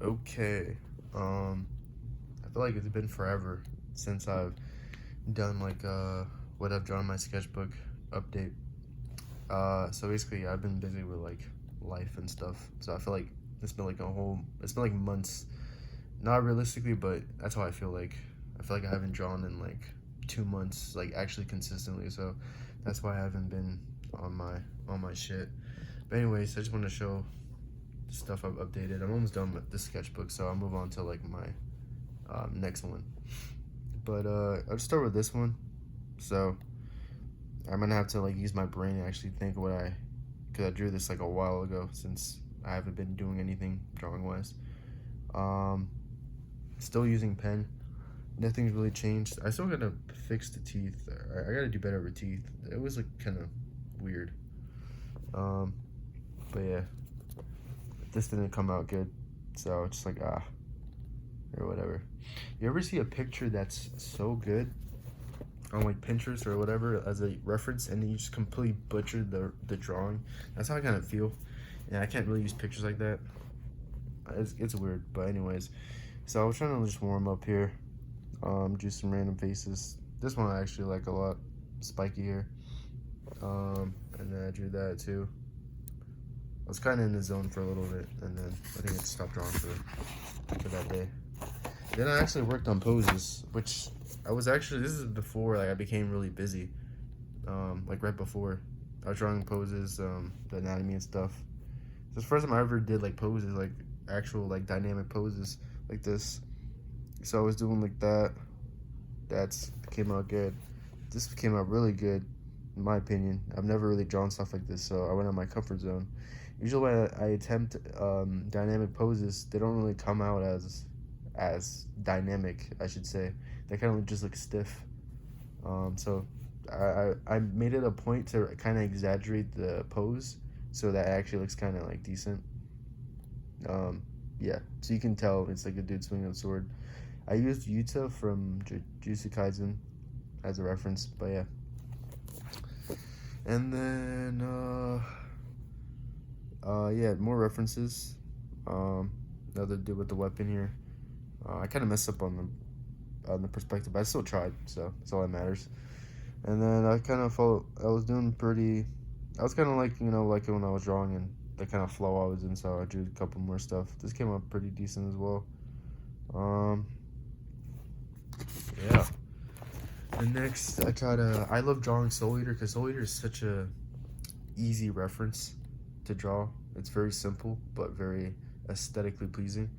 Okay. I feel like it's been forever since I've done like what I've drawn in my sketchbook update. So basically I've been busy with like life and stuff. So I feel like it's been like months. Not realistically, but that's how I feel like. I feel like I haven't drawn in like 2 months, like actually consistently. So that's why I haven't been on my shit. But anyways, I just want to show the stuff I've updated. I'm almost done with this sketchbook, so I'll move on to like my next one. But I'll just start with this one. So I'm gonna have to like use my brain and actually think what cause I drew this like a while ago since I haven't been doing anything drawing wise. Um, Still using pen. Nothing's really changed. I still gotta fix the teeth. I gotta do better with teeth. It was like kind of weird. Um, but yeah, this didn't come out good, so it's just like or whatever. You ever see a picture that's so good on like Pinterest or whatever as a reference, and then you just completely butchered the drawing? That's how I kind of feel. Yeah, I can't really use pictures like that. It's weird, but anyways. So I was trying to just warm up here. Do some random faces. This one I actually like a lot. Spiky hair. And then I drew that too. I was kind of in the zone for a little bit, and then I think I stopped drawing for that day. Then I actually worked on poses, which this is before like I became really busy. Like right before, I was drawing poses, the anatomy and stuff. This is the first time I ever did like poses, like actual like dynamic poses like this. So I was doing like that. That's came out good. This came out really good, in my opinion. I've never really drawn stuff like this, so I went out of my comfort zone. Usually when I attempt dynamic poses, they don't really come out as dynamic, I should say. They kind of just look stiff. So I made it a point to kind of exaggerate the pose so that it actually looks kind of like decent. Yeah, so you can tell it's like a dude swinging a sword. I used Yuta from Jujutsu Kaisen as a reference, but yeah. And then yeah, more references. Another dude with the weapon here. I kind of messed up on the perspective, but I still tried, so that's all that matters. And then I kind of felt I was doing pretty. I was kind of like like when I was drawing and the kind of flow I was in, so I drew a couple more stuff. This came out pretty decent as well. Yeah. The next, I love drawing Soul Eater because Soul Eater is such a easy reference to draw. It's very simple, but very aesthetically pleasing.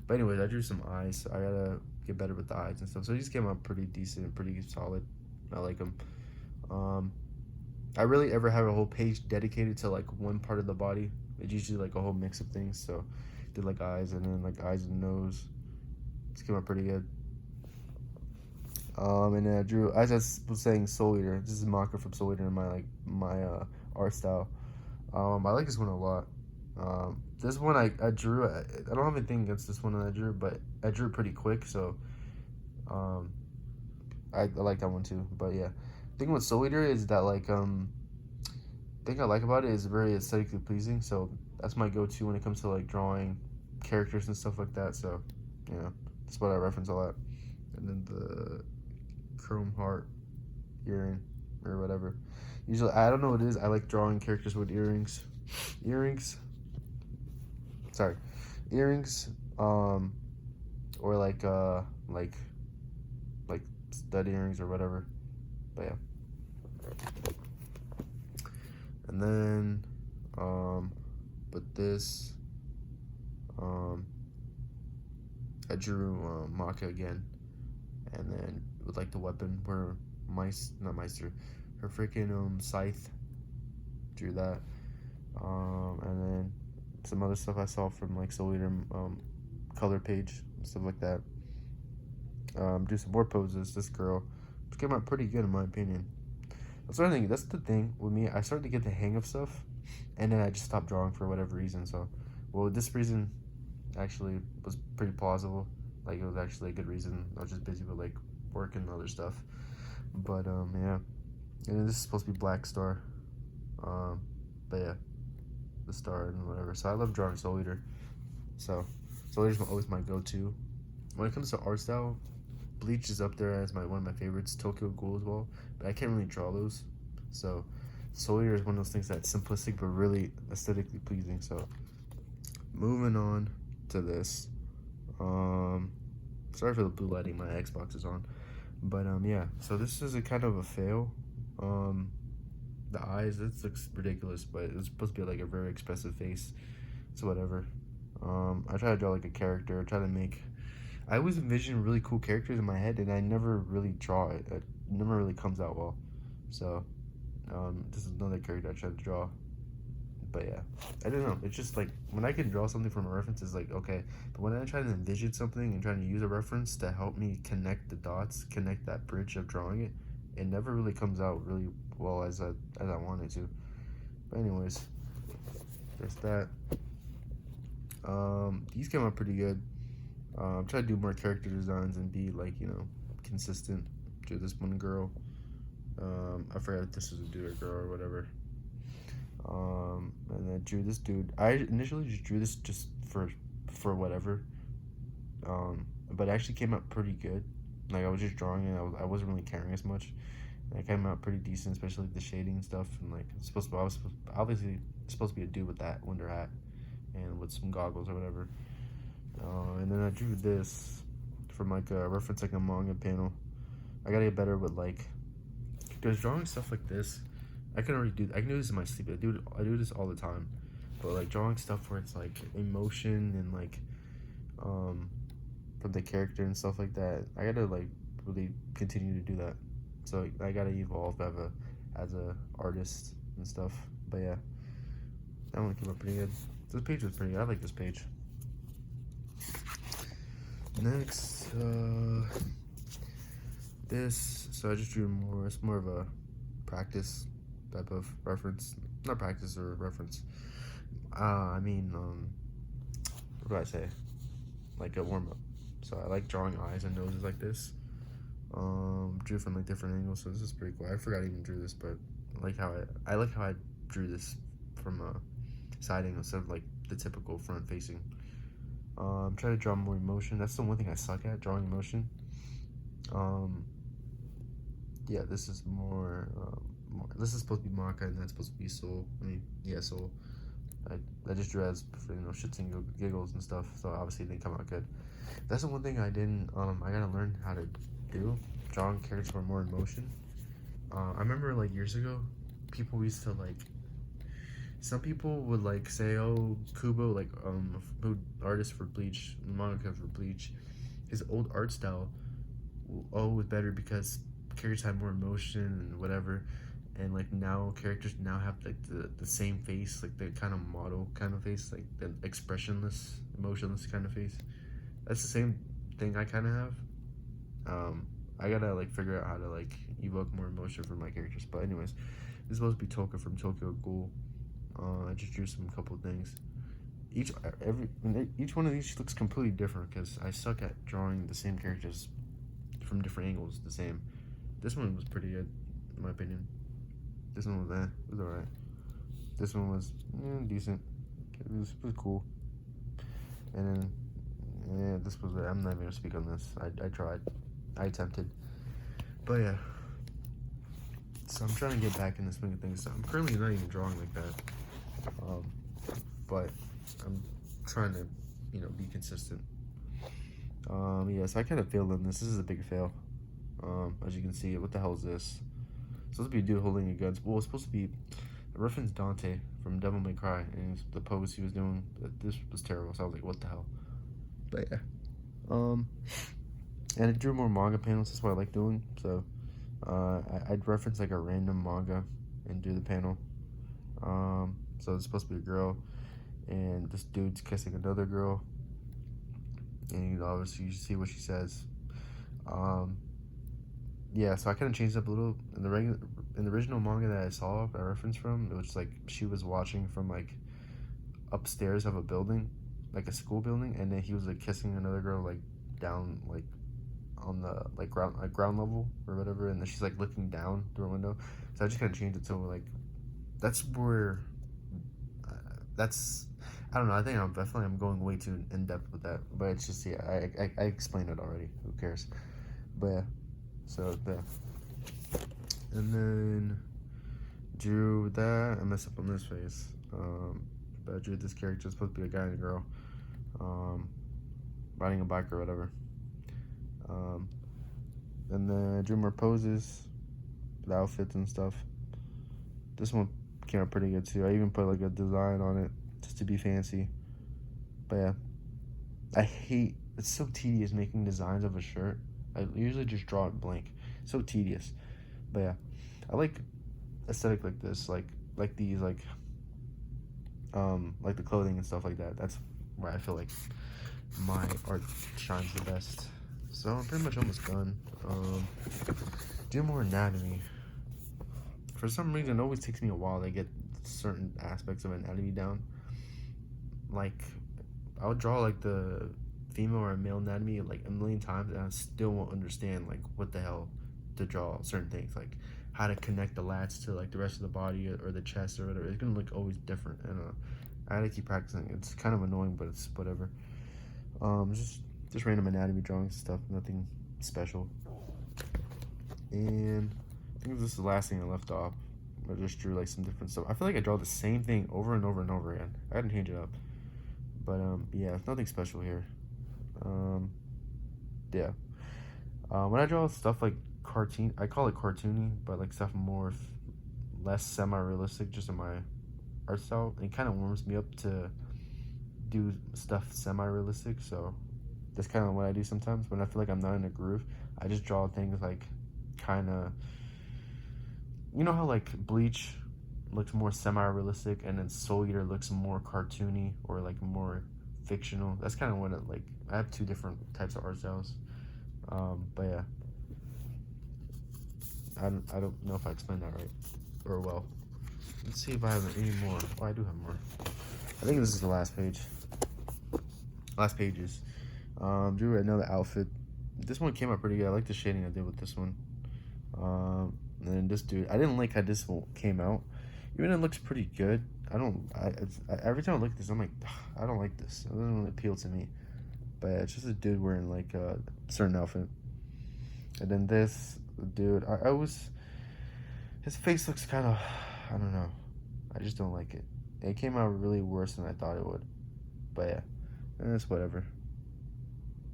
But anyways, I drew some eyes. I gotta get better with the eyes and stuff. So these came out pretty decent, pretty solid. I like them. I really ever have a whole page dedicated to like one part of the body. It's usually like a whole mix of things. So did like eyes and then like eyes and nose. This came out pretty good. And then I drew, as I was saying, Soul Eater. This is Maka from Soul Eater in my art style. I like this one a lot. This one I drew. I don't have anything against this one that I drew, but I drew pretty quick, so I like that one too. But yeah, the thing with Soul Eater is that like thing I like about it is very aesthetically pleasing. So that's my go-to when it comes to like drawing characters and stuff like that. So that's what I reference a lot. And then the chrome heart earring or whatever. Usually, I don't know what it is. I like drawing characters with earrings. Sorry, earrings. Or like stud earrings or whatever. But yeah. And then, but this, I drew Maka again, and then with like the weapon where not Meister, her freaking scythe. Drew that, and then some other stuff I saw from like Soul Eater color page stuff like that. Do some more poses. This girl came out pretty good in my opinion. That's the thing with me. I started to get the hang of stuff, and then I just stopped drawing for whatever reason. So, well, this reason actually was pretty plausible. Like it was actually a good reason. I was just busy with like work and other stuff. But yeah, and this is supposed to be Black Star. But yeah, the star and whatever. So I love drawing Soul Eater. So Solier's always my go-to. When it comes to art style, Bleach is up there as one of my favorites. Tokyo Ghoul as well, but I can't really draw those. So Solier is one of those things that's simplistic but really aesthetically pleasing. So moving on to this. Sorry for the blue lighting. My Xbox is on, but yeah. So this is a kind of a fail. The eyes, this looks ridiculous, but it's supposed to be like a very expressive face. So whatever. I try to draw like a character. Try to make. I always envision really cool characters in my head, and I never really draw it. It never really comes out well. So, this is another character I tried to draw. But yeah, I don't know. It's just like when I can draw something from a reference, it's like okay. But when I try to envision something and trying to use a reference to help me connect the dots, connect that bridge of drawing it, it never really comes out really well as I want it to. But anyways, there's that. These came out pretty good. Try to do more character designs and be like, you know, consistent. Drew this one girl. I forgot if this was a dude or girl or whatever. And then drew this dude. I initially just drew this just for whatever. But it actually came out pretty good. Like I was just drawing it. I wasn't really caring as much. And it came out pretty decent, especially the shading stuff. And like it's supposed to be obviously it's supposed to be a dude with that winter hat and with some goggles or whatever. And then I drew this from like a reference, like a manga panel. I gotta get better with like, because drawing stuff like this, I can do this in my sleep. I do this all the time, but like drawing stuff where it's like emotion and like, from the character and stuff like that, I gotta like really continue to do that. So I gotta evolve as a artist and stuff. But yeah, that one came out pretty good. This page was pretty good. I like this page. Next, this, so I just drew more, it's more of a practice type of reference, not practice or reference, what do I say, like a warm-up. So I like drawing eyes and noses like this. Drew from like different angles, so this is pretty cool. I forgot I even drew this, but I like how I drew this from a side angle instead of like the typical front facing. Try to draw more emotion. That's the one thing I suck at, drawing emotion. Yeah, this is more, this is supposed to be Maka, and that's supposed to be Soul. I mean, yeah, Soul. I just drew as for, you know, shits and giggles and stuff, so obviously it didn't come out good. That's the one thing I didn't, I gotta learn how to do, drawing characters for more emotion. I remember, like, years ago, people used to, like, some people would like say, oh, Kubo, like who artist for Bleach, manga for Bleach, his old art style, was better because characters had more emotion and whatever, and like now characters now have like the same face, like the kind of model kind of face, like the expressionless, emotionless kind of face. That's the same thing I kind of have. I gotta like figure out how to like evoke more emotion from my characters. But anyways, this is supposed to be Toka from Tokyo Ghoul. I just drew some couple things. Each one of these looks completely different because I suck at drawing the same characters from different angles the same. This one was pretty good, in my opinion. This one was it was alright. This one was decent. It was cool. And then yeah, this was it. I'm not even gonna speak on this. I tried. I attempted. But yeah. So I'm trying to get back in the swing of things. I'm currently not even drawing like that. But I'm trying to, you know, be consistent. Yeah, so I kind of failed on this. This is a big fail. As you can see, what the hell is this? It's supposed to be a dude holding a gun. Well, it's supposed to be a reference Dante from Devil May Cry, and the pose he was doing. This was terrible. So I was like, what the hell? But yeah. And I drew more manga panels. That's what I like doing. So I'd reference like a random manga and do the panel. So it's supposed to be a girl, and this dude's kissing another girl, and you know, obviously you see what she says. Yeah, so I kind of changed up a little. In the original manga that I saw, I referenced from, it was like she was watching from like upstairs of a building, like a school building, and then he was like kissing another girl like down like on the like ground level or whatever, and then she's like looking down through a window. So I just kind of changed it to like that's where that's, I don't know. I think I'm going way too in depth with that, but it's just, yeah. I explained it already. Who cares? But yeah. So yeah. And then drew that. I messed up on this face. But I drew this character. It's supposed to be a guy and a girl, riding a bike or whatever. And then I drew more poses, the outfits and stuff. This one came out pretty good too. I even put like a design on it just to be fancy. But yeah, it's so tedious making designs of a shirt. I usually just draw it blank. So tedious. But yeah, I like aesthetic like this, like these, like the clothing and stuff like that. That's where I feel like my art shines the best. So I'm pretty much almost done. Do more anatomy. For some reason, it always takes me a while to get certain aspects of anatomy down. Like, I'll draw like the female or male anatomy like a million times, and I still won't understand like what the hell to draw certain things, like how to connect the lats to like the rest of the body or the chest or whatever. It's gonna look always different, and I had to keep practicing. It's kind of annoying, but it's whatever. Just random anatomy drawings and stuff, nothing special. And I think this is the last thing I left off. I just drew like some different stuff. I feel like I draw the same thing over and over and over again. I didn't change it up, but yeah, nothing special here. Yeah. When I draw stuff like cartoon, I call it cartoony, but like stuff more less semi-realistic, just in my art style, it kind of warms me up to do stuff semi-realistic. So that's kind of what I do sometimes when I feel like I'm not in a groove. I just draw things like kind of, you know how like Bleach looks more semi-realistic and then Soul Eater looks more cartoony or like more fictional. That's kind of what it, like, I have two different types of art styles. But yeah, I don't know if I explained that right or well. Let's see if I have any more. Oh, I do have more. I think this is the last page. Last pages. Drew another outfit. This one came out pretty good. I like the shading I did with this one. And then this dude, I didn't like how this one came out. Even though it looks pretty good, every time I look at this, I'm like, I don't like this. It doesn't really appeal to me. But yeah, it's just a dude wearing like a certain outfit. And then this dude, his face looks kind of, I don't know. I just don't like it. It came out really worse than I thought it would. But yeah, and it's whatever.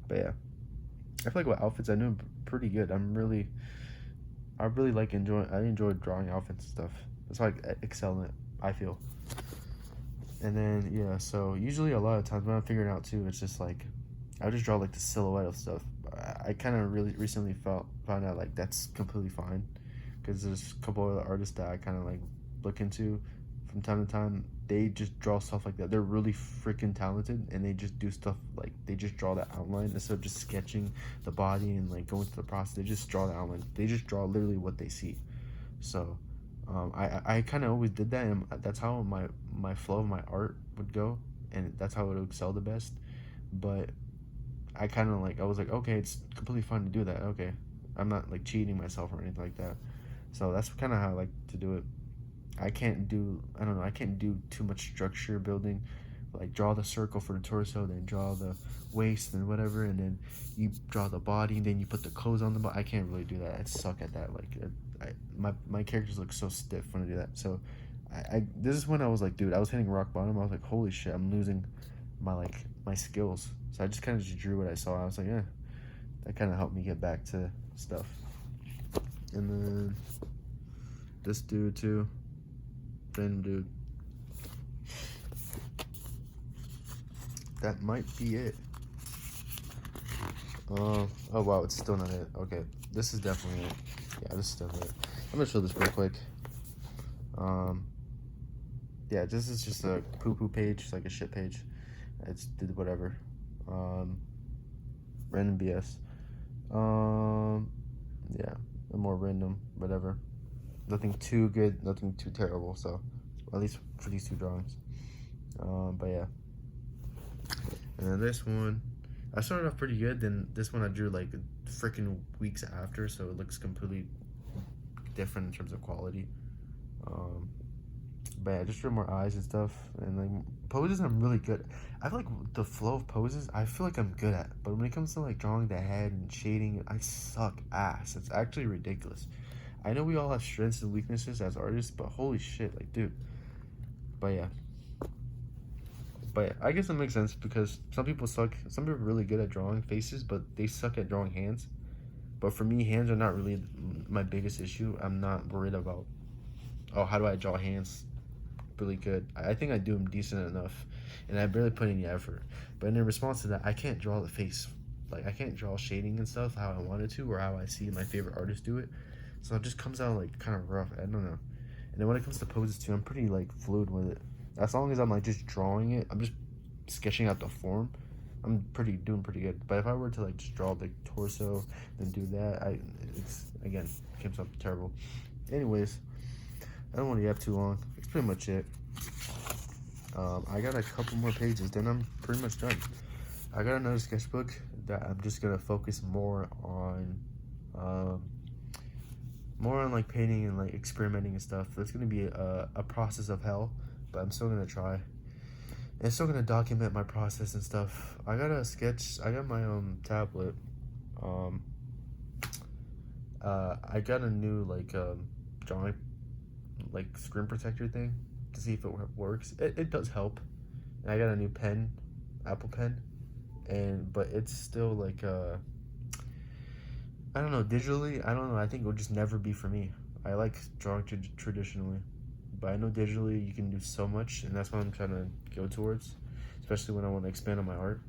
But yeah, I feel like with outfits, I do pretty good. I really like I enjoy drawing outfits and stuff. That's why I excel in it, I feel. And then, yeah, so usually a lot of times when I'm figuring out too, it's just like, I just draw like the silhouette of stuff. I kind of really recently found out like that's completely fine, because there's a couple other artists that I kind of like look into from time to time. They just draw stuff like that. They're really freaking talented, and they just do stuff like they just draw the outline instead of just sketching the body and like going through the process. They just draw the outline. They just draw literally what they see. So I kind of always did that, and that's how my flow of my art would go, and that's how it would excel the best. But I kind of like, I was like, okay, it's completely fine to do that. Okay, I'm not like cheating myself or anything like that. So that's kind of how I like to do it. I can't do too much structure building, like draw the circle for the torso, then draw the waist and whatever, and then you draw the body, and then you put the clothes on the body. I can't really do that. I suck at that. Like, my characters look so stiff when I do that. So this is when I was like, dude, I was hitting rock bottom. I was like, holy shit, I'm losing my skills. So I just kind of just drew what I saw. I was like, yeah, that kind of helped me get back to stuff. And then this dude too, random dude. That might be it. Oh wow, it's still not it. Okay, this is definitely it. Yeah, this is definitely it. I'm gonna show this real quick. Yeah, this is just a poo-poo page. It's like a shit page. It's did whatever. Random BS. Yeah, more random, whatever. Nothing too good, nothing too terrible. So, at least for these two drawings. But yeah. And then this one, I started off pretty good. Then this one I drew like freaking weeks after, so it looks completely different in terms of quality. But yeah, just draw more eyes and stuff. And like poses, I'm really good. I feel like the flow of poses, I feel like I'm good at. But when it comes to like drawing the head and shading, I suck ass. It's actually ridiculous. I know we all have strengths and weaknesses as artists, but holy shit, like dude. But yeah. But I guess it makes sense because some people suck. Some people are really good at drawing faces, but they suck at drawing hands. But for me, hands are not really my biggest issue. I'm not worried about, oh, how do I draw hands really good? I think I do them decent enough, and I barely put any effort. But in response to that, I can't draw the face. Like, I can't draw shading and stuff how I wanted to or how I see my favorite artists do it. So it just comes out, like, kind of rough. I don't know. And then when it comes to poses, too, I'm pretty, like, fluid with it. As long as I'm, like, just drawing it, I'm just sketching out the form, I'm doing pretty good. But if I were to like just draw the torso and do that, it's again comes up terrible. Anyways, I don't want to yap too long. That's pretty much it. I got a couple more pages, then I'm pretty much done. I got another sketchbook that I'm just gonna focus more on like painting and like experimenting and stuff. That's gonna be a process of hell, but I'm still gonna try. And still gonna document my process and stuff. I got my tablet. Um, I got a new like drawing like screen protector thing to see if it works. It does help. And I got a new pen, Apple Pen, but it's still like I don't know, digitally. I don't know. I think it will just never be for me. I like drawing traditionally, but I know digitally you can do so much, and that's what I'm trying to go towards, especially when I want to expand on my art.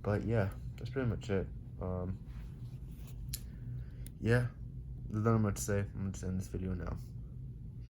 But yeah, that's pretty much it. Yeah, there's not much to say. I'm gonna just end this video now.